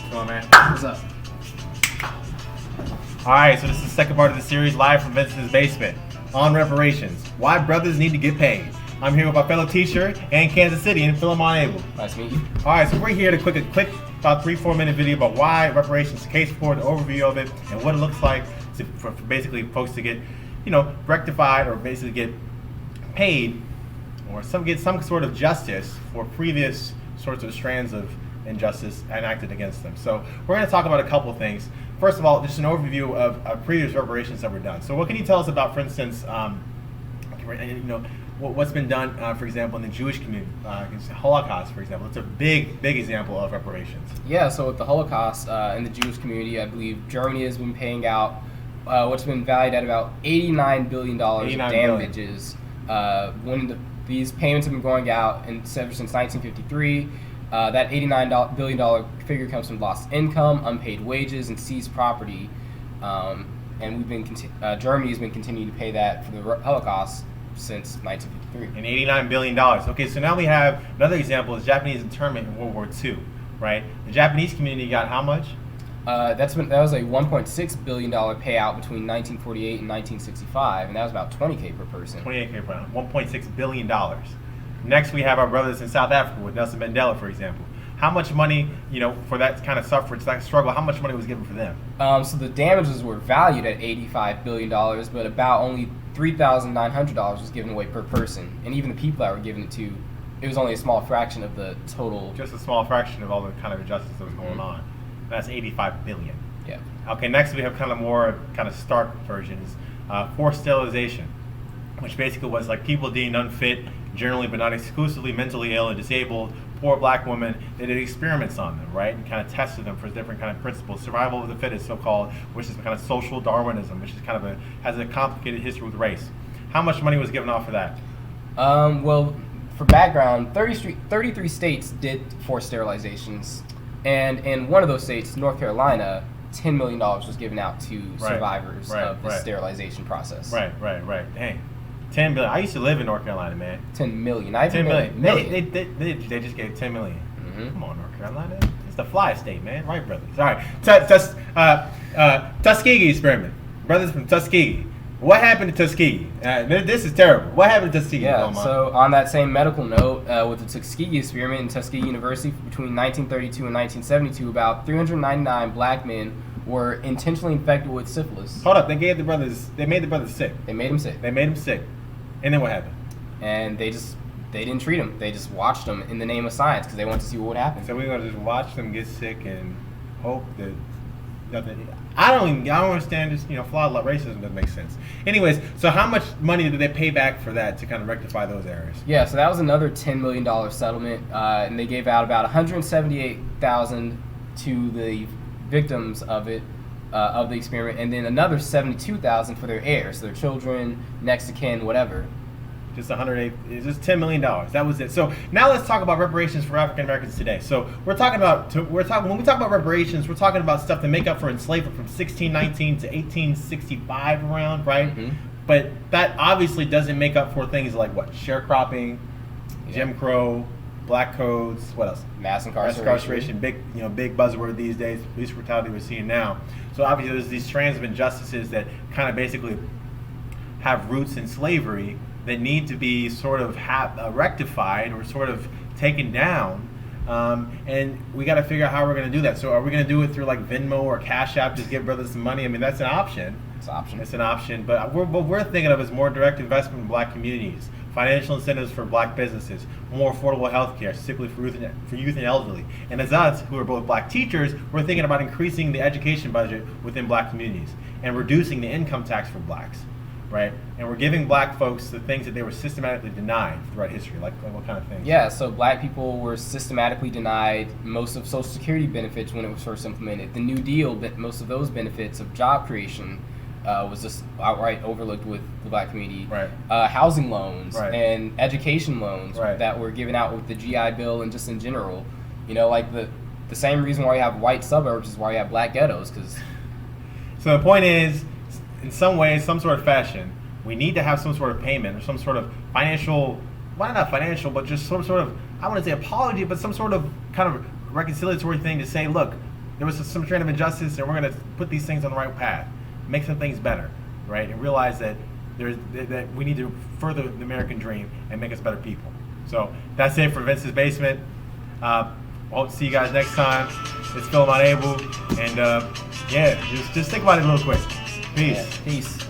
What's going on, man? What's up? Alright, so this is the second part of the series, live from Vincent's basement, on reparations. Why brothers need to get paid. I'm here with my fellow teacher and Kansas City and Philemon Abel. Nice to meet you. Alright, so we're here to quick about 3-4 minute video about why reparations, the case for, the overview of it, and what it looks like for basically folks to get, rectified or basically get paid or get some sort of justice for previous sorts of strands of injustice enacted against them. So we're going to talk about a couple things. First of all, just an overview of previous reparations that were done. So what can you tell us about, for instance, what's been done, for example, in the Jewish community, against the Holocaust, for example? It's a big example of reparations. Yeah, so with the Holocaust in the Jewish community, I believe Germany has been paying out what's been valued at about $89 billion of damages. These payments have been going out since 1953. That $89 billion figure comes from lost income, unpaid wages, and seized property. And Germany has been continuing to pay that for the Holocaust since 1953. And $89 billion. Okay, so now we have another example is Japanese internment in World War II, right? The Japanese community got how much? That was a $1.6 billion payout between 1948 and 1965, and that was about $20K per person. $28K per person, $1.6 billion. Next, we have our brothers in South Africa with Nelson Mandela, for example. How much money, for that kind of suffrage, that struggle, how much money was given for them? So the damages were valued at $85 billion, but about only $3,900 was given away per person. And even the people that were given it to, it was only a small fraction of the total. Just a small fraction of all the kind of injustice that was going on. That's $85 billion. Yeah. Okay, next we have kind of more kind of stark versions. Forced sterilization, which basically was like people deemed unfit, generally but not exclusively mentally ill and disabled, poor black women. They did experiments on them, right, and kind of tested them for different kind of principles. Survival of the fittest, so-called, which is kind of social Darwinism, which is kind of has a complicated history with race. How much money was given off for that? Well, for background, 33 states did forced sterilizations, and in one of those states, North Carolina, $10 million was given out to survivors of the sterilization process. Right. Dang. $10 billion. I used to live in North Carolina, man. $10 million. $10 million. They just gave $10 million. Mm-hmm. Come on, North Carolina. It's the fly state, man. Right, brothers. All right. Tuskegee experiment. Brothers from Tuskegee. What happened to Tuskegee? This is terrible. What happened to Tuskegee? Yeah, so on that same medical note, with the Tuskegee experiment in Tuskegee University between 1932 and 1972, about 399 black men were intentionally infected with syphilis. Hold up, they made the brothers sick. They made them sick. They made them sick. And then what happened? And they didn't treat them. They just watched them in the name of science because they wanted to see what would happen. So we're going to just watch them get sick and hope that nothing. I don't understand this, flawed racism doesn't make sense. Anyways, so how much money did they pay back for that to kind of rectify those errors? Yeah, so that was another $10 million settlement, and they gave out about $178,000 to the victims of the experiment, and then another $72,000 for their heirs, their children, next of kin, whatever. Just $10 million. That was it. So now let's talk about reparations for African Americans today. So when we talk about reparations, we're talking about stuff to make up for enslavement from 1619 to 1865 around, right? Mm-hmm. But that obviously doesn't make up for things like what? Sharecropping, Jim Crow, black codes, what else? Mass incarceration. Big buzzword these days. Police brutality we're seeing now. So obviously there's these strands of injustices that kind of basically have roots in slavery that need to be sort of rectified or sort of taken down, and we got to figure out how we're going to do that. So are we going to do it through like Venmo or Cash App, just give brothers some money? I mean, that's an option. It's an option, but what we're thinking of is more direct investment in black communities, financial incentives for black businesses, more affordable health care, specifically for youth and elderly. And as us, who are both black teachers, we're thinking about increasing the education budget within black communities and reducing the income tax for blacks. Right, and we're giving black folks the things that they were systematically denied throughout history, like what kind of things? Yeah, so black people were systematically denied most of Social Security benefits when it was first implemented. The New Deal, most of those benefits of job creation was just outright overlooked with the black community. Right. Housing loans and education loans that were given out with the GI Bill and just in general. Like the same reason why you have white suburbs is why you have black ghettos. So the point is, in some way, some sort of fashion, we need to have some sort of payment or some sort of financial, well, not financial, but just some sort of, I wouldn't say apology, but some sort of kind of reconciliatory thing to say, look, there was some trend of injustice, and we're going to put these things on the right path, make some things better, right? And realize that that we need to further the American dream and make us better people. So that's it for Vince's Basement. Hope to see you guys next time. It's Philemon Abel, and yeah, just think about it real quick. Peace. Yeah, peace.